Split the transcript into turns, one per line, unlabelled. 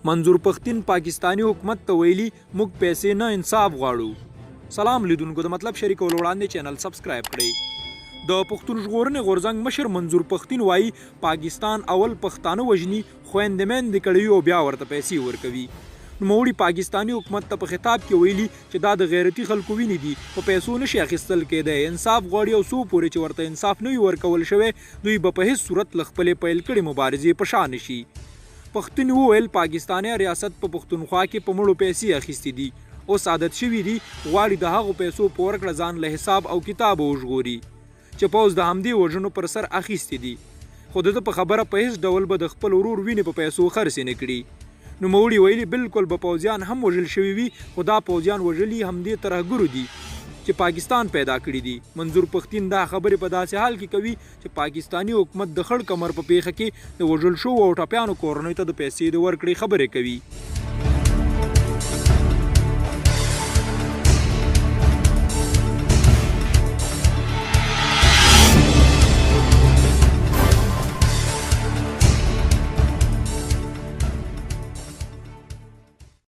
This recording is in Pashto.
منظور پښتين پاکستانی حکومت ته ویلي موږ پیسې نه انصاف غواړو. سلام لیدونکو، د مطلب شریکولو وړاندې چینل سبسکرایب کړئ. د پښتون ژغورنې غورځنګ مشر منظور پښتين وایي پاکستان اول پښتانه وژني، خویندې میندې کړوي او بیا ورته پیسې ورکوي. نوموړي پاکستانی حکومت ته په خطاب کې ویلي چې دا د غیرتي خلکو وینې دي، په پیسو نشي اخیستل کېدی. انصاف غواړي او څو پورې چې ورته انصاف نه وي ورکول شوی، دوی به په هیڅ صورت له خپلې پیل کړې مبارزې په شا نشي. پښتون وویل پاکستانی ریاست په پښتونخوا کې په مړو پیسې اخیستې دي، اوس عادت شوي دي، غواړي د هغو پیسو په ورکړه ځان له حساب او کتاب وژغوري چې پوځ د همدې وژنو پر سر اخیستې دي. خو د ده په خبره په هیڅ ډول به د خپل ورور وینې په پیسو خرڅې نه کړي. نوموړي ویلي بالکل به پوځیان هم وژل شوي وي، خو دا پوځیان وژلي همدې ترهګرو دي چې پاکستان پیدا کړي دي. منظور پښتين دا خبرې په داسې حال کې کوي چې پاکستانی حکومت د خړ کمر په پیښه کې د وژل شوو او ټپیانو کورنۍ ته د پیسې د ورکړې خبرې کوي.